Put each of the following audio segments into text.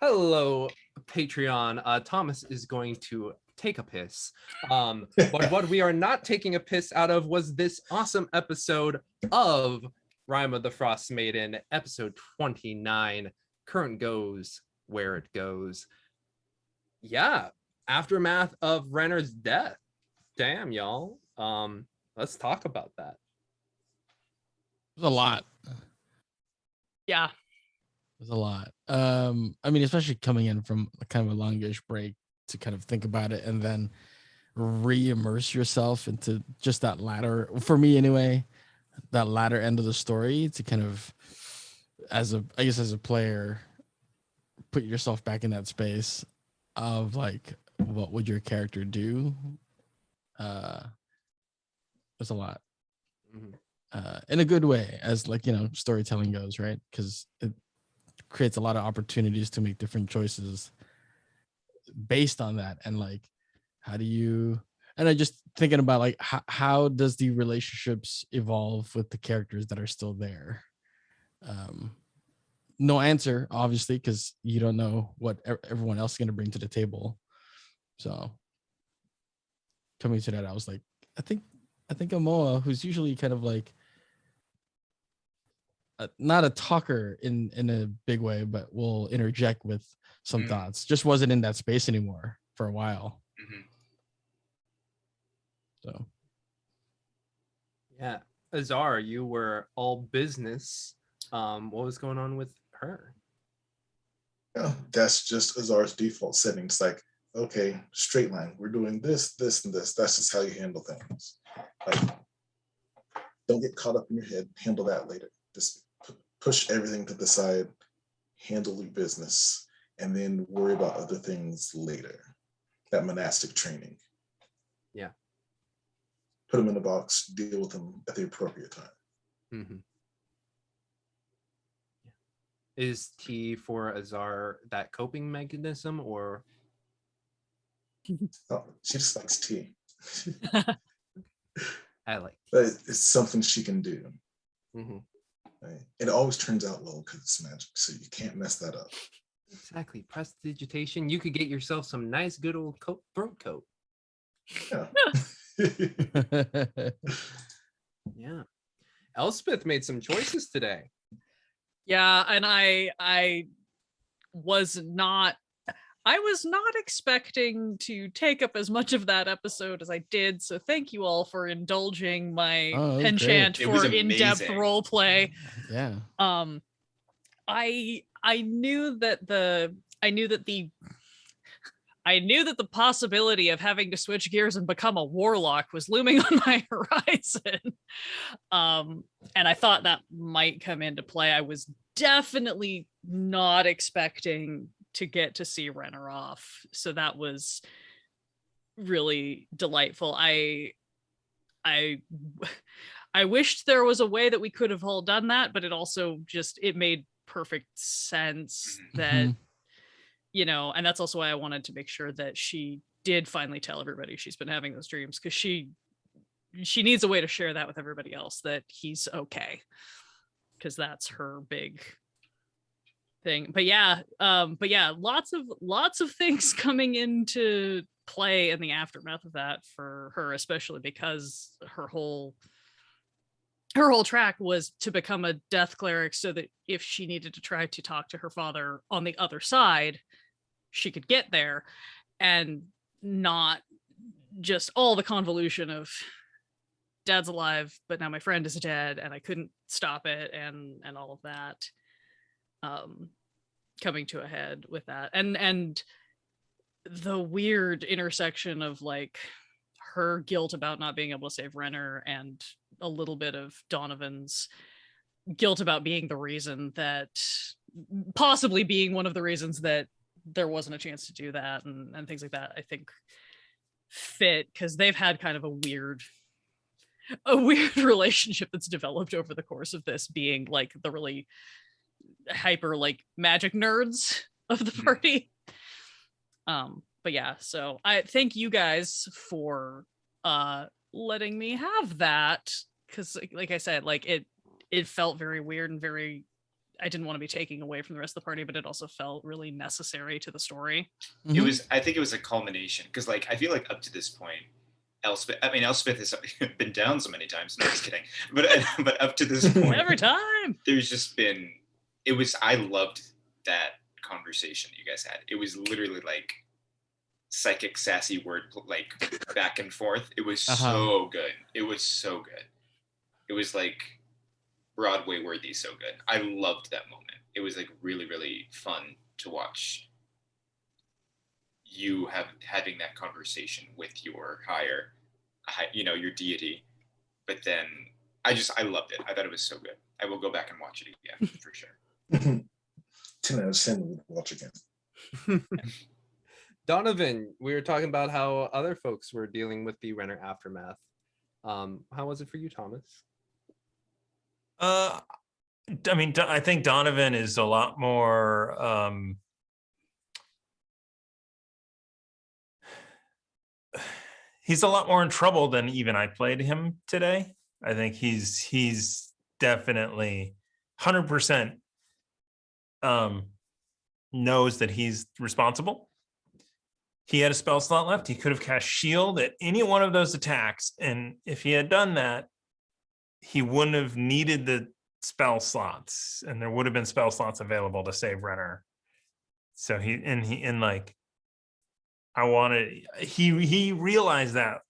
Hello, Patreon. Thomas is going to take a piss. But what we are not taking a piss out of was this awesome episode of Rime of the Frost Maiden, episode 29. Current goes where it goes. Yeah, aftermath of Renner's death. Damn, y'all. Let's talk about that. It was a lot. Yeah. It was a lot. I mean, especially coming in from kind of a longish break to kind of think about it and then re-immerse yourself into just that latter, for me anyway, that latter end of the story to kind of, as a player, put yourself back in that space of like, what would your character do? It's a lot. In a good way, as like, storytelling goes, right? Because it creates a lot of opportunities to make different choices based on that. And like, how do you, and I just thinking about like, how does the relationships evolve with the characters that are still there? No answer, obviously, because you don't know what everyone else is going to bring to the table. So coming to that, I was like, I think Amoa, who's usually kind of like not a talker in a big way, but will interject with some thoughts, just wasn't in that space anymore for a while. So yeah, Azar, you were all business. What was going on with her? Yeah, that's just Azar's default setting. It's like, okay, straight line. We're doing this, this, and this. That's just how you handle things. Like, don't get caught up in your head. Handle that later. Just push everything to the side. Handle your business, and then worry about other things later. That monastic training. Yeah. Put them in a box. Deal with them at the appropriate time. Mm-hmm. Is tea for Azar that coping mechanism, or? Oh, she just likes tea. I like tea. But it's something she can do. Mm-hmm. Right? It always turns out well because it's magic, so you can't mess that up. Exactly. Prestidigitation. You could get yourself some nice, good old throat coat. Yeah. Yeah. Elspeth made some choices today. Yeah, and I was not expecting to take up as much of that episode as I did, so thank you all for indulging my penchant for in-depth role play. Yeah. I knew that the possibility of having to switch gears and become a warlock was looming on my horizon. And I thought that might come into play. I was definitely not expecting to get to see Renner off. So that was really delightful. I wished there was a way that we could have all done that, but it made perfect sense that, and that's also why I wanted to make sure that she did finally tell everybody she's been having those dreams, because she needs a way to share that with everybody else, that he's okay, because that's her big thing. But yeah, lots of things coming into play in the aftermath of that for her, especially because her whole track was to become a death cleric, so that if she needed to try to talk to her father on the other side, she could get there, and not just all the convolution of dad's alive, but now my friend is dead and I couldn't stop it, and all of that coming to a head with that, and the weird intersection of like her guilt about not being able to save Renner, and a little bit of Donovan's guilt about being the reason that, possibly being one of the reasons that there wasn't a chance to do that, and things like that, I think fit, because they've had kind of a weird relationship that's developed over the course of this, being like the really hyper like magic nerds of the party. But yeah, so I thank you guys for letting me have that, because like I said, like it felt very weird and very I didn't want to be taking away from the rest of the party, but it also felt really necessary to the story. I think it was a culmination, because like I feel like up to this point, Elspeth has been down so many times. No, just kidding. But up to this point, Every time there's just been. I loved that conversation you guys had. It was literally like psychic sassy word like back and forth. It was so good. It was so good. It was like Broadway worthy. So good. I loved that moment. It was like really, really fun to watch you having that conversation with your your deity. But then I loved it. I thought it was so good. I will go back and watch it again for sure. 10 out of 10 would watch again. Donovan, we were talking about how other folks were dealing with the Renner aftermath. How was it for you, Thomas? I mean, I think Donovan is a lot more he's a lot more in trouble than even I played him today. I think he's definitely 100% knows that he's responsible. He had a spell slot left. He could have cast shield at any one of those attacks, and if he had done that, he wouldn't have needed the spell slots, and there would have been spell slots available to save Renner. So he realized that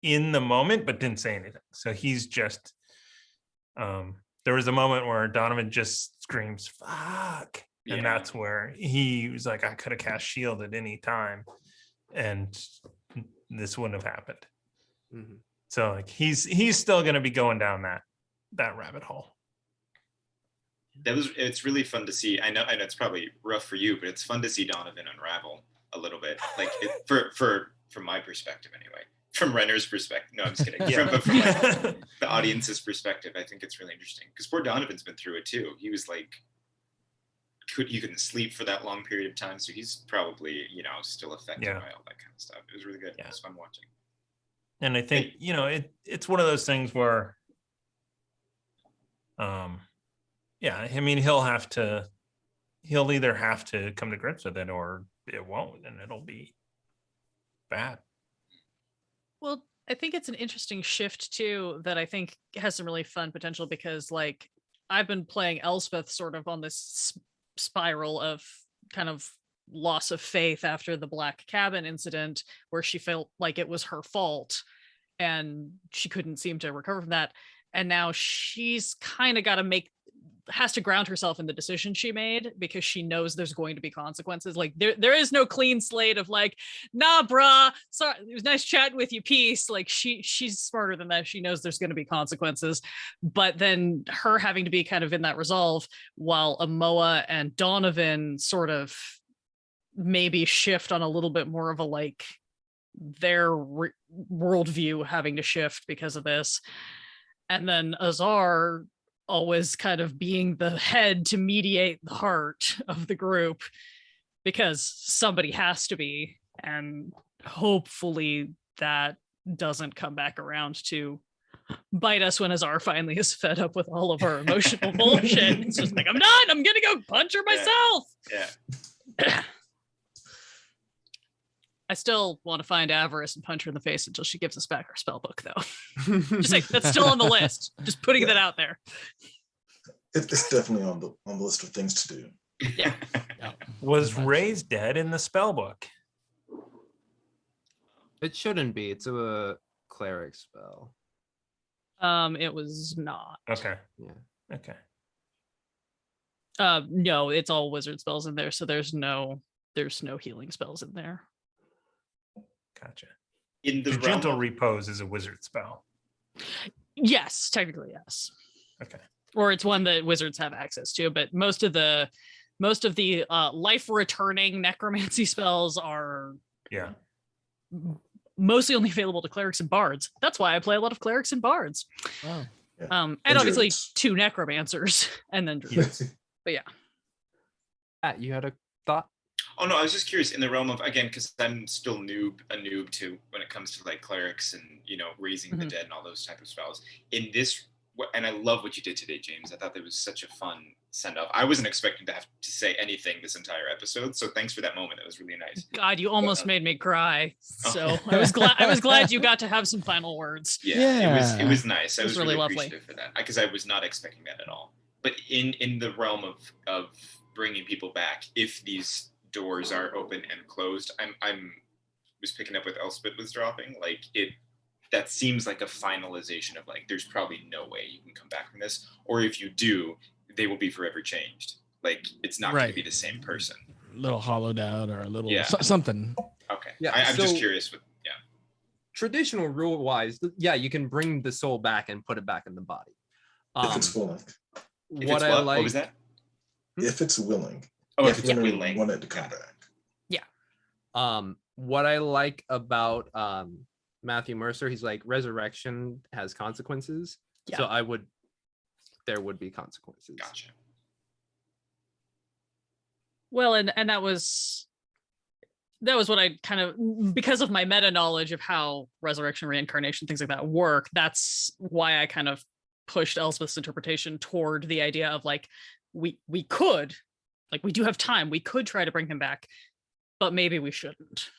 in the moment, but didn't say anything. So he's just there was a moment where Donovan just screams "fuck," and that's where he was like, I could have cast shield at any time and this wouldn't have happened. Mm-hmm. So like he's still going to be going down that rabbit hole. It's really fun to see. I know it's probably rough for you, but it's fun to see Donovan unravel a little bit, like from my perspective anyway. From Renner's perspective, no, I'm just kidding. Yeah. From like, the audience's perspective, I think it's really interesting because poor Donovan's been through it too. He was like, he couldn't sleep for that long period of time, so he's probably still affected by all that kind of stuff. It was really good. Yeah. It was fun watching. And I think it's one of those things where, I mean, he'll either have to come to grips with it or it won't, and it'll be bad. Well, I think it's an interesting shift too that I think has some really fun potential because like I've been playing Elsbeth sort of on this spiral of kind of loss of faith after the Black Cabin incident where she felt like it was her fault and she couldn't seem to recover from that. And now she's kind of has to ground herself in the decision she made because she knows there's going to be consequences. Like there is no clean slate of like, nah, brah, sorry, it was nice chatting with you, peace. Like she's smarter than that. She knows there's going to be consequences, but then her having to be kind of in that resolve while Amoa and Donovan sort of maybe shift on a little bit more of a like their worldview having to shift because of this. And then Azar always kind of being the head to mediate the heart of the group because somebody has to be, and hopefully that doesn't come back around to bite us when Azar finally is fed up with all of our emotional bullshit. It's just like, I'm done, I'm gonna go punch her myself. Yeah. I still want to find Avarice and punch her in the face until she gives us back our spell book, though. Just like that's still on the list. Just putting that out there. It's definitely on the list of things to do. Yeah. Was Ray's dead in the spell book? It shouldn't be. It's a cleric spell. It was not. Okay. Yeah. Okay. No, it's all wizard spells in there, so there's no healing spells in there. Gotcha. In the gentle repose is a wizard spell. Yes, technically yes. Okay. Or it's one that wizards have access to, but most of the life returning necromancy spells are mostly only available to clerics and bards. That's why I play a lot of clerics and bards. Wow. Yeah. And obviously 2 necromancers and then druids. But yeah. Pat, you had a thought? Oh no, I was just curious in the realm of, again, because I'm still a noob too when it comes to like clerics and raising the dead and all those type of spells. In this and I love what you did today, James. I thought that was such a fun send off. I wasn't expecting to have to say anything this entire episode, so thanks for that moment. That was really nice. God, you almost made me cry. Oh. So I was glad you got to have some final words. Yeah. It was nice. I was really lovely. appreciative for that because I was not expecting that at all. But in the realm of bringing people back, if these doors are open and closed, I'm was picking up with Elspeth was dropping, like that seems like a finalization of like there's probably no way you can come back from this, or if you do, they will be forever changed. Like it's not going to be the same person. A little hollowed out or a little something. Okay. Yeah, I'm just curious with traditional rule wise, you can bring the soul back and put it back in the body. If it's willing. What was that? If it's willing. Oh, if it's willing. Want it to come back. Yeah. What I like about Matthew Mercer, he's like, resurrection has consequences. Yeah. So there would be consequences. Gotcha. Well, and that was what I kind of, because of my meta knowledge of how resurrection, reincarnation, things like that work, that's why I kind of pushed Elspeth's interpretation toward the idea of like, we could, like, we do have time, we could try to bring him back, but maybe we shouldn't.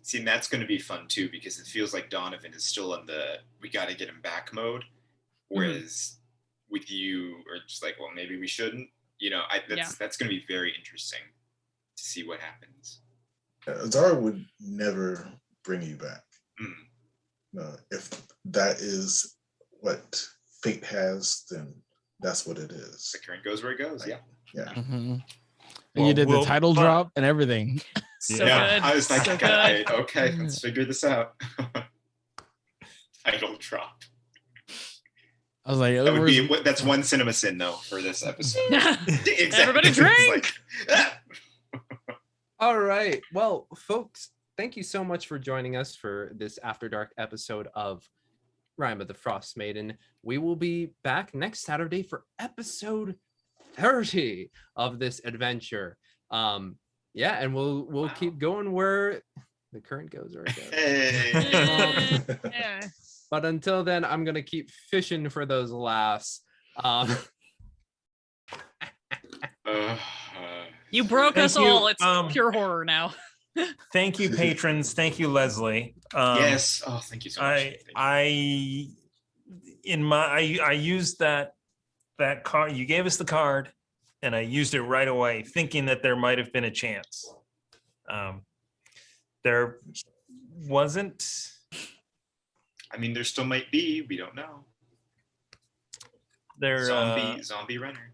See, and that's going to be fun too, because it feels like Donovan is still in the we got to get him back mode, whereas with you are just like, well, maybe we shouldn't. You know, that's going to be very interesting to see what happens. Azara would never bring you back. No, if that is what fate has, then that's what it is. The current goes where it goes. Yeah. Mm-hmm. And you did the title drop and everything. So good. I was like, so okay, let's figure this out. Title drop. I was like, that's one cinema sin though for this episode. Exactly. Everybody drink. All right. Well, folks, thank you so much for joining us for this After Dark episode of Rime of the Frost Maiden. We will be back next Saturday for episode 30 of this adventure. And we'll keep going where the current goes or it goes. Yeah. But until then, I'm gonna keep fishing for those laughs. You broke us all. It's pure horror now. Thank you, patrons. Thank you, Leslie. Yes. Oh, thank you so much. I used that card. You gave us the card, and I used it right away, thinking that there might have been a chance. There wasn't. I mean, there still might be. We don't know. Zombie Renner.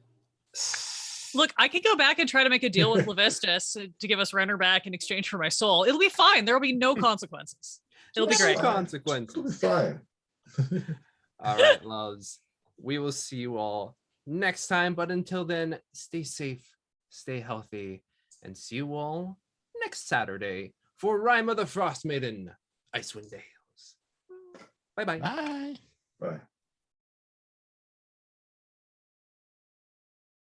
Look, I could go back and try to make a deal with Levistus to give us Renner back in exchange for my soul. It'll be fine. There will be no consequences. It'll be great. Consequences. It'll be fine. All right, loves. We will see you all next time. But until then, stay safe, stay healthy, and see you all next Saturday for Rime of the Frost Maiden, Icewind Dales. Bye-bye. Bye. Bye.